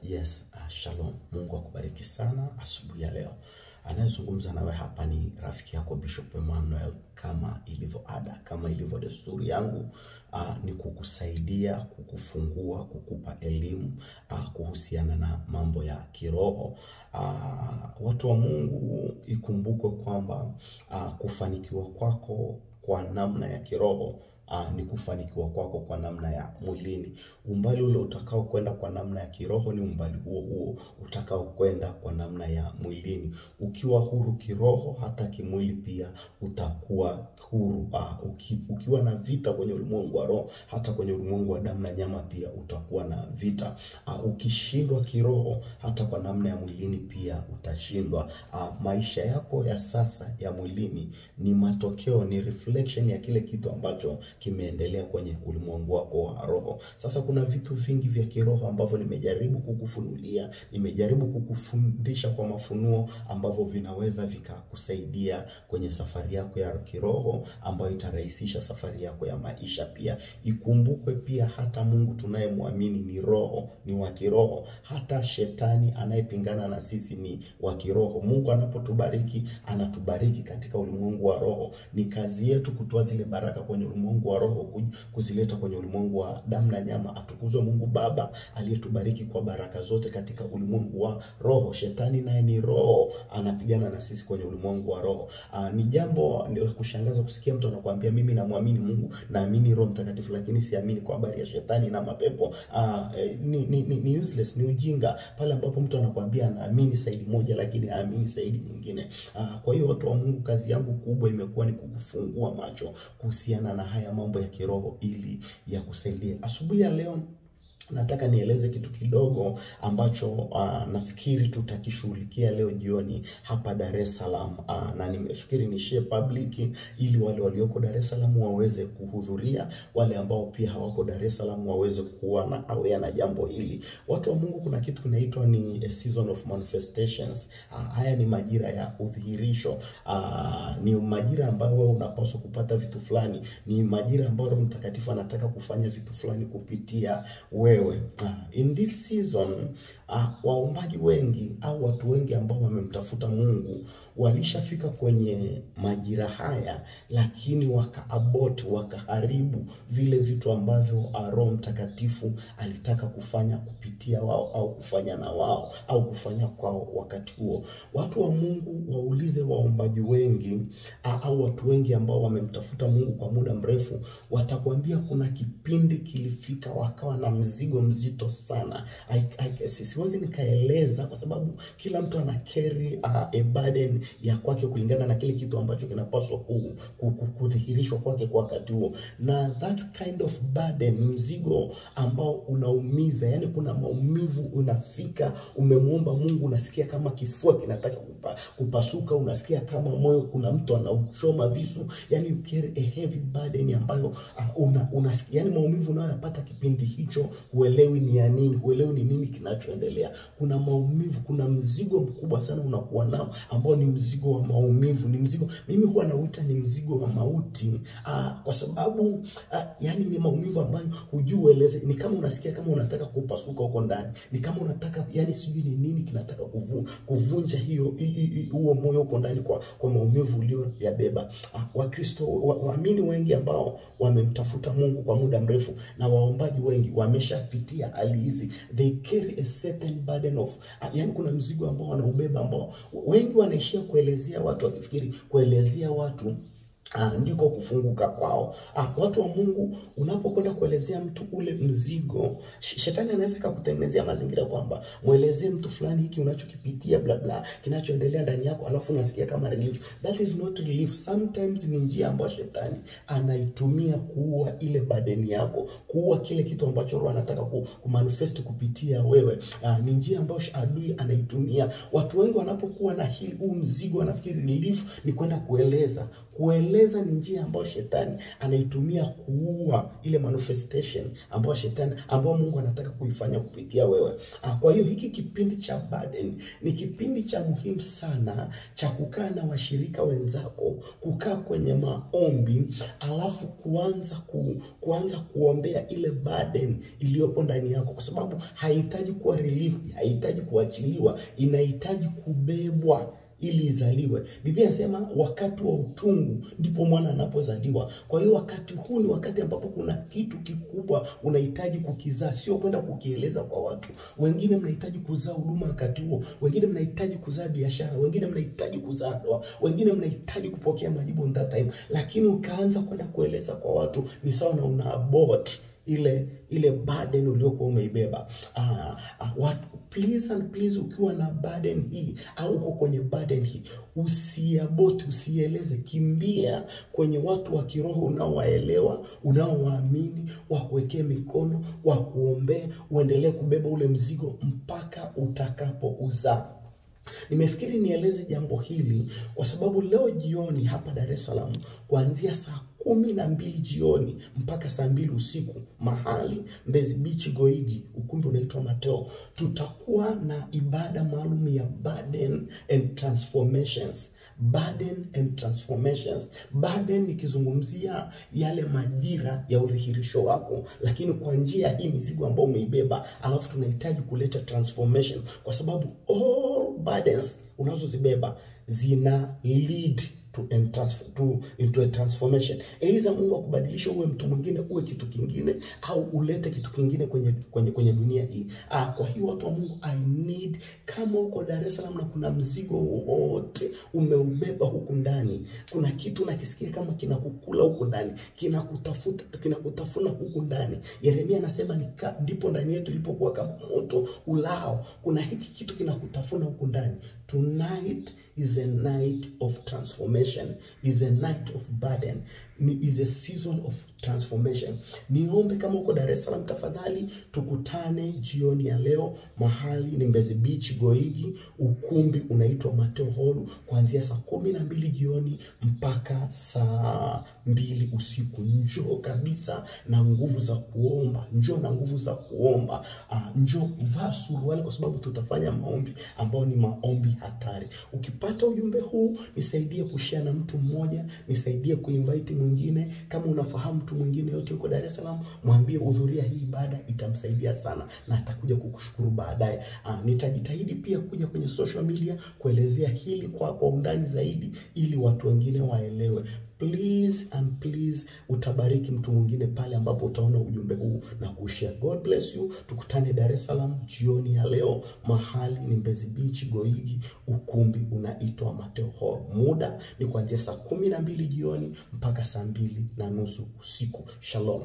Yes, shalom. Mungu akubariki sana asubuhi ya leo. Anayezungumza nawe hapa ni rafiki yako Bishop Emmanuel. Kama ilivyo ada, kama ilivyo desturi yangu, ni kukusaidia, kukufungua, kukupa elimu kuhusiana na mambo ya kiroho. Watu wa Mungu, ikumbukwe kwamba kufanikiwa kwako kwa namna ya kiroho ni kufanikiwa kwako kwa namna ya mwilini. Umbali ule utakao kwenda kwa namna ya kiroho ni umbali huo utakao kwenda kwa namna ya mwilini. Ukiwa huru kiroho, hata kimwili pia utakuwa huru. Ukiwa na vita kwenye ulimwengu wa roho, hata kwenye ulimwengu wa damu na nyama pia utakuwa na vita. Ukishindwa kiroho, hata kwa namna ya mwilini pia utashindwa. Maisha yako ya sasa ya mwilini ni matokeo, ni reflection ya kile kitu ambacho kimeendelea kwenye ulimwengu wako wa roho. Sasa kuna vitu vingi vya kiroho ambavyo nimejaribu kukufunulia, nimejaribu kukufundisha kwa mafunuo ambavyo vinaweza vikakusaidia kwenye safari yako ya kiroho, ambayo itarahisisha safari yako ya maisha pia. Ikumbukwe pia hata Mungu tunayemwamini ni roho, ni wa kiroho. Hata shetani anayepingana na sisi ni wa kiroho. Mungu anapotubariki, anatubariki katika ulimwengu wa roho. Ni kazi yetu kutoa zile baraka kwenye ulimwengu wa roho kuzileta kwenye ulimwengu wa damu na nyama. Atukuzwe Mungu Baba aliyetubariki kwa baraka zote katika ulimwengu wa roho. Shetani naye ni roho, anapigana na sisi kwenye ulimwengu wa roho. Ni jambo la kushangaza kusikia mtu anakuambia mimi namwamini Mungu, naamini Roho Mtakatifu, lakini siamini kwa habari ya shetani na mapepo. Ni useless, ni ujinga pale ambapo mtu anakuambia anaamini saidi moja lakini haamini saidi nyingine. Kwa hiyo watu wa Mungu, kazi yangu kubwa imekuwa ni kukufungua macho kuhusiana na haya mambo ya kiroho ili ya kusaidia. Asubuhi ya leo nataka nieleze kitu kidogo ambacho nafikiri tutakishughulikia leo jioni hapa Dar es Salaam, na nimefikiri ni share public ili wale walioko Dar es Salaam waweze kuhudhuria, wale ambao pia hawako Dar es Salaam waweze kuwa na aware na jambo hili. Watu wa Mungu, kuna kitu kinaitwa ni a season of manifestations. Haya ni majira ya udhihirisho. Ni majira ambayo wewe unapaswa kupata vitu fulani. Ni majira ambayo Roho Mtakatifu anataka kufanya vitu fulani kupitia wewe. In this season, waombaji wengi au watu wengi ambao wamemtafuta Mungu walishafika kwenye majira haya, lakini wakaabort, wakaharibu vile vitu ambavyo Roho Mtakatifu alitaka kufanya kupitia wao au kufanya na wao au kufanya kwao wakati huo. Watu wa Mungu, waulize waombaji wengi au watu wengi ambao wamemtafuta Mungu kwa muda mrefu, watakwambia kuna kipindi kilifika wakawa na mzigo mzito sana. Siwezi nikaeleza kwa sababu kila mtu ana carry a burden ya kwake kulingana na kile kitu ambacho kinapaswa kudhihirishwa kwake kwa wakati huo. Na that kind of burden, mzigo ambao unaumiza, yani kuna maumivu unafika, umemuomba Mungu, unasikia kama kifua kinataka kupasuka, unasikia kama moyo kuna mtu anauchoma visu, yani you carry a heavy burden ambayo unasikia, yani maumivu unayopata kipindi hicho huelewi ni ya nini, huelewi ni nini kinachoendelea. Kuna maumivu, kuna mzigo mkubwa sana unakuwa nao ambao ni mzigo wa maumivu, ni mzigo, mimi huwa nauita ni mzigo wa mauti, kwa sababu yani ni maumivu ambayo hujui ueleze. Ni kama unasikia kama unataka kupasuka huko ndani, ni kama unataka, yani sijui ni nini kinataka kuvunja huo moyo huko ndani kwa maumivu ulio yabeba. Wakristo waamini wengi ambao wamemtafuta Mungu kwa muda mrefu na waombaji wengi wameshapitia hali hizi. They carry a certain burden of, yani kuna mzigo ambao wanaubeba ambao wengi wanaishia kuelezea watu, wakifikiri kuelezea watu ndiko kufunguka kwao. Watu wa Mungu, unapokwenda kuelezea mtu ule mzigo, shetani anaweza kukutengenezea mazingira kwamba muelezee mtu fulani hiki unachokipitia bla bla, kinachoendelea ndani yako, alafu unasikia kama relief. That is not relief. Sometimes ni njia ambayo shetani anaitumia kuua ile burden yako, kuua kile kitu ambacho Roho anataka kumanifest kupitia wewe. Ni njia ambayo adui anaitumia. Watu wengi wanapokuwa na huu mzigo wanafikiri relief ni kwenda kueleza Fedha ni njia ambayo shetani anaitumia kuua ile manifestation ambayo ambayo Mungu anataka kuifanya kupitia wewe. Kwa hiyo hiki kipindi cha burden ni kipindi cha muhimu sana cha kukaa na washirika wenzako, kukaa kwenye maombi, alafu kuanza kuombea ile burden iliyopo ndani yako, kwa sababu haihitaji kuwa relieved, haihitaji kuachiliwa, inahitaji kubebwa ili izaliwe. Biblia inasema wakati wa utungu ndipo mwana anapozaliwa. Kwa hiyo wakati huu ni wakati ambapo kuna kitu kikubwa unahitaji kukizaa, sio kwenda kukieleza kwa watu. Wengine mnahitaji kuzaa huduma wakati huo, wengine mnahitaji kuzaa biashara, wengine mnahitaji kuzaa ndoa, wengine mnahitaji kupokea majibu on that time. Lakini ukaanza kwenda kueleza kwa watu, ni sawa na una abort ile burden uliokuwa umeibeba. Please and please, ukiwa na burden hii au uko kwenye burden hii, usiabort, usieleze. Kimbia kwenye watu wa kiroho unaowaelewa, unaowaamini, wakuwekee mikono, wakuombee, uendelee kubeba ule mzigo mpaka utakapouzaa. Nimefikiri nieleze jambo hili kwa sababu leo jioni hapa Dar es Salaam kuanzia saa 12 jioni mpaka saa 2 usiku, mahali Mbezi Beach Goigi, ukumbi unaitwa Mateo, tutakuwa na ibada maalum ya burden and transformations. Burden and transformations. Burden nikizungumzia yale majira ya udhihirisho wako, lakini kwa njia hii mizigo ambayo umeibeba, alafu tunahitaji kuleta transformation, kwa sababu all burdens unazozibeba zina lead into a transformation. Either Mungu akubadilisha uwe mtu mwingine, uwe kitu kingine, au ulete kitu kingine kwenye dunia hii. Kwa hiyo watu wa Mungu, I need, kama uko Dar es Salaam na kuna mzigo wote umeubeba huku ndani, kuna kitu unakisikia kama kinakukula huku ndani, kinakutafuna huku ndani. Yeremia anasema ndipo ndani yetu ilipokuwa kama moto ulao. Kuna hiki kitu kinakutafuna huku ndani. Tonight is a night of transformation, is a night of burden, is a season of transformation. Niombe kama uko Dar es Salaam, tafadhali tukutane jioni ya leo. Mahali ni Mbezi Beach Goigi, ukumbi unaitwa Mateo Hall, kuanzia saa 12 jioni mpaka saa 2 usiku. Njoo kabisa na nguvu za kuomba, njoo na nguvu za kuomba. Njoo vaa suruali, kwa sababu tutafanya maombi ambao ni maombi hatari. Ukipata ujumbe huu, nisaidie kushare na mtu mmoja, nisaidie kuinvite mwingine. Kama unafahamu mtu mwingine yote yuko Dar es Salaam, mwambie hudhuria hii ibada, itamsaidia sana na atakuja kukushukuru baadaye. Nitajitahidi pia kuja kwenye social media kuelezea hili kwa undani zaidi, ili watu wengine waelewe. Please and please, utabariki mtu mwingine pale ambapo utaona ujumbe huu na kushare. God bless you. Tukutane Dar es Salaam jioni ya leo. Mahali ni Mbezi Beach Goigi, ukumbi unaitwa Mateo Hall. Muda ni kuanzia saa 12 jioni mpaka saa 2:30 usiku. Shalom.